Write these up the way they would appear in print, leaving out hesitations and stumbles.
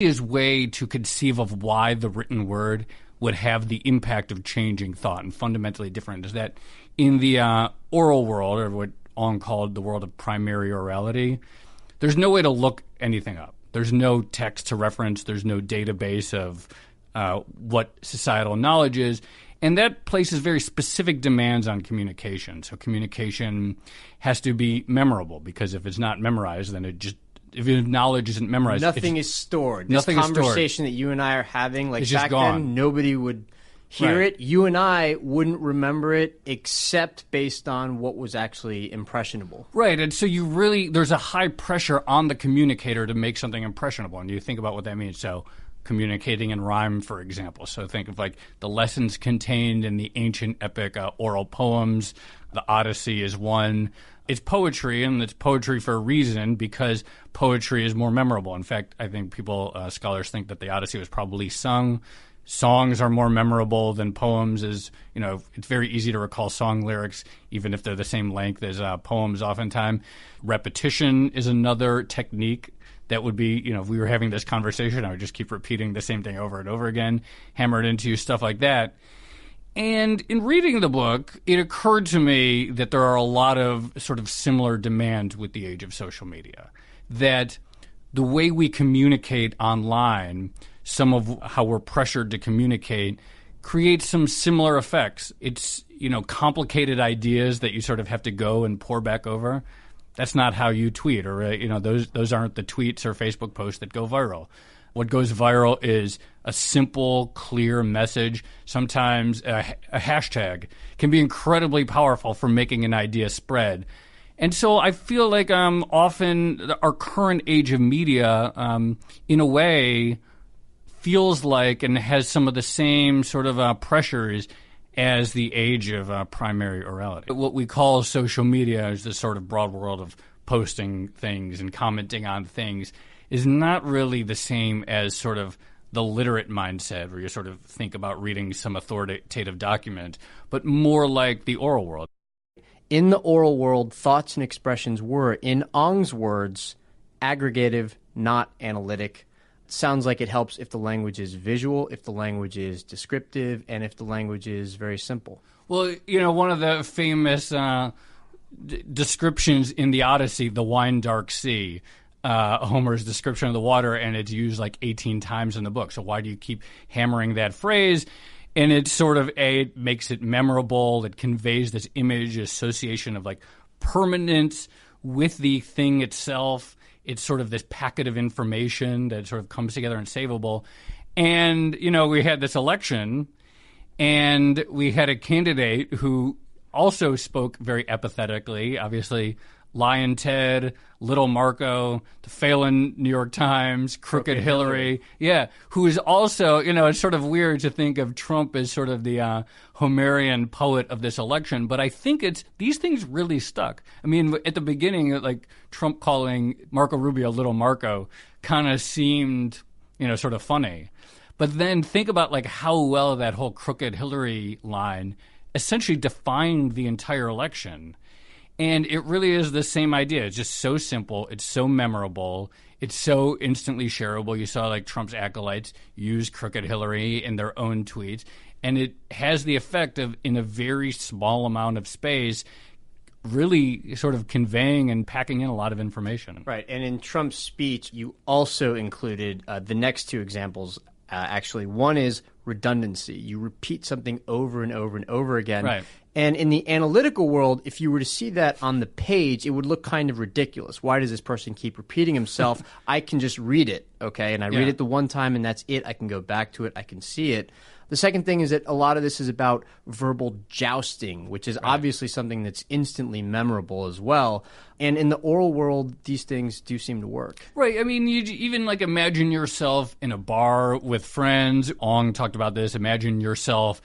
Is way to conceive of why the written word would have the impact of changing thought and fundamentally different is that in the oral world, or what Ong called the world of primary orality, there's no way to look anything up. There's no text to reference. There's no database of what societal knowledge is. And that places very specific demands on communication. So communication has to be memorable, because if it's not memorized, then if knowledge isn't memorized, nothing is stored. Nothing this is stored. Conversation that you and I are having, like it's back just gone. then, nobody would hear Right. it. You and I wouldn't remember it except based on what was actually impressionable. Right, and so there's a high pressure on the communicator to make something impressionable, and you think about what that means. So communicating in rhyme, for example. So think of like the lessons contained in the ancient epic oral poems. The Odyssey is one. It's poetry, and it's poetry for a reason, because poetry is more memorable. In fact, I think scholars think that the Odyssey was probably sung. Songs are more memorable than poems. It's very easy to recall song lyrics, even if they're the same length as poems oftentimes. Repetition is another technique that would be, if we were having this conversation, I would just keep repeating the same thing over and over again, hammer it into you, stuff like that. And in reading the book, it occurred to me that there are a lot of sort of similar demands with the age of social media. That the way we communicate online, some of how we're pressured to communicate, creates some similar effects. It's, complicated ideas that you sort of have to go and pore back over. That's not how you tweet, or, those aren't the tweets or Facebook posts that go viral. What goes viral is a simple, clear message. Sometimes a hashtag can be incredibly powerful for making an idea spread. And so I feel like often our current age of media, in a way, feels like and has some of the same sort of pressures as the age of primary orality. What we call social media is this sort of broad world of posting things and commenting on things is not really the same as sort of the literate mindset where you sort of think about reading some authoritative document, but more like the oral world. In the oral world, thoughts and expressions were, in Ong's words, aggregative, not analytic. It sounds like it helps if the language is visual, if the language is descriptive, and if the language is very simple. Well, one of the famous descriptions in the Odyssey, the wine dark sea, Homer's description of the water, and it's used like 18 times in the book. So why do you keep hammering that phrase? And it's sort of it makes it memorable. It conveys this image, association of like permanence with the thing itself. It's sort of this packet of information that sort of comes together and savable. And, we had this election, and we had a candidate who also spoke very empathetically, obviously, Lion Ted, Little Marco, the Phelan New York Times, Crooked Hillary. Yeah, who is also, it's sort of weird to think of Trump as sort of the Homerian poet of this election, but I think these things really stuck. I mean, at the beginning, like Trump calling Marco Rubio Little Marco kind of seemed, sort of funny. But then think about like how well that whole Crooked Hillary line essentially defined the entire election. And it really is the same idea. It's just so simple. It's so memorable. It's so instantly shareable. You saw like Trump's acolytes use Crooked Hillary in their own tweets. And it has the effect of, in a very small amount of space, really sort of conveying and packing in a lot of information. Right. And in Trump's speech, you also included the next two examples. Actually, one is redundancy. You repeat something over and over and over again. Right. And in the analytical world, if you were to see that on the page, it would look kind of ridiculous. Why does this person keep repeating himself? I can just read it, okay? And I read it the one time, and that's it. I can go back to it. I can see it. The second thing is that a lot of this is about verbal jousting, which is obviously something that's instantly memorable as well. And in the oral world, these things do seem to work. Right. I mean, you even like imagine yourself in a bar with friends. Ong talked about this. Imagine yourself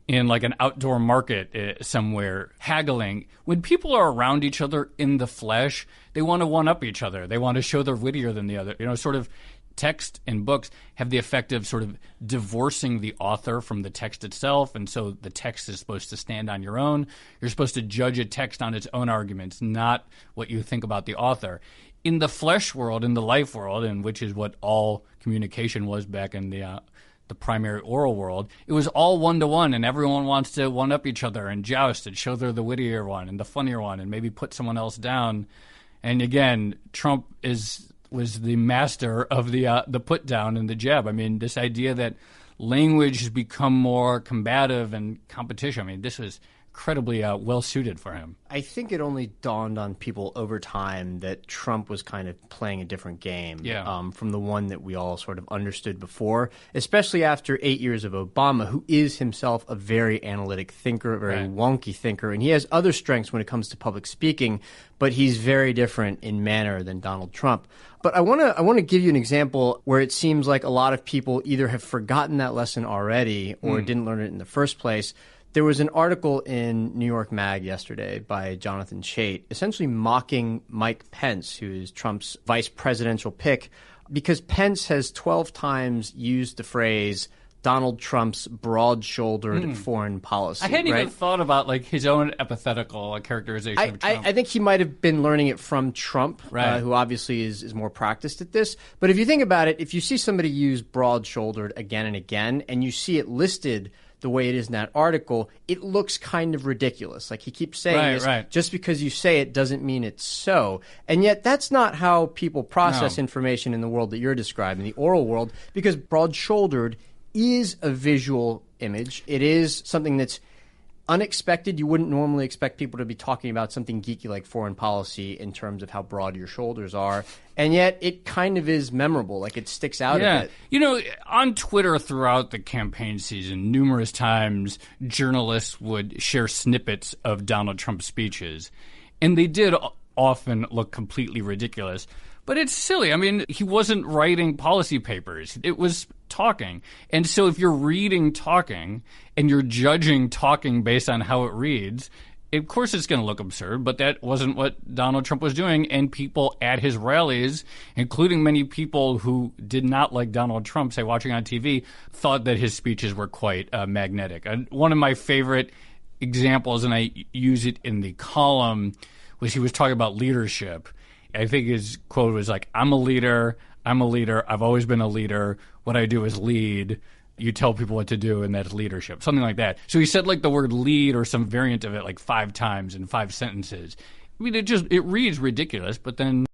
in like an outdoor market somewhere, haggling. When people are around each other in the flesh, they want to one-up each other. They want to show they're wittier than the other. Sort of text and books have the effect of sort of divorcing the author from the text itself, and so the text is supposed to stand on your own. You're supposed to judge a text on its own arguments, not what you think about the author. in the flesh world, in the life world, and which is what all communication was back in the primary oral world, it was all one-to-one, and everyone wants to one-up each other and joust and show they're the wittier one and the funnier one and maybe put someone else down. And again, Trump was the master of the put-down and the jab. I mean, this idea that language has become more combative and competition, I mean, this was incredibly well-suited for him. I think it only dawned on people over time that Trump was kind of playing a different game from the one that we all sort of understood before, especially after 8 years of Obama, who is himself a very analytic thinker, a very wonky thinker, and he has other strengths when it comes to public speaking, but he's very different in manner than Donald Trump. But I want to give you an example where it seems like a lot of people either have forgotten that lesson already or didn't learn it in the first place. There was an article in New York Mag yesterday by Jonathan Chait essentially mocking Mike Pence, who is Trump's vice presidential pick, because Pence has 12 times used the phrase Donald Trump's broad-shouldered foreign policy. I hadn't even thought about his own epithetical characterization of Trump. I think he might have been learning it from Trump, who obviously is more practiced at this. But if you think about it, if you see somebody use broad-shouldered again and again, and you see it listed the way it is in that article, it looks kind of ridiculous. Like he keeps saying this, just because you say it doesn't mean it's so. And yet that's not how people process information in the world that you're describing, the oral world, because broad-shouldered is a visual image. It is something that's unexpected. You wouldn't normally expect people to be talking about something geeky like foreign policy in terms of how broad your shoulders are. And yet it kind of is memorable. Like it sticks out a bit. You know, on Twitter throughout the campaign season, numerous times journalists would share snippets of Donald Trump's speeches. And they did often look completely ridiculous. But it's silly. I mean, he wasn't writing policy papers. It was talking. And so if you're reading talking and you're judging talking based on how it reads, of course it's going to look absurd, but that wasn't what Donald Trump was doing. And people at his rallies, including many people who did not like Donald Trump, say watching on TV, thought that his speeches were quite magnetic. And one of my favorite examples, and I use it in the column, was he was talking about leadership. I think his quote was like, I'm a leader. I've always been a leader. What I do is lead. You tell people what to do, and that's leadership. Something like that. So he said the word lead or some variant of it 5 times in 5 sentences. I mean, it reads ridiculous, but then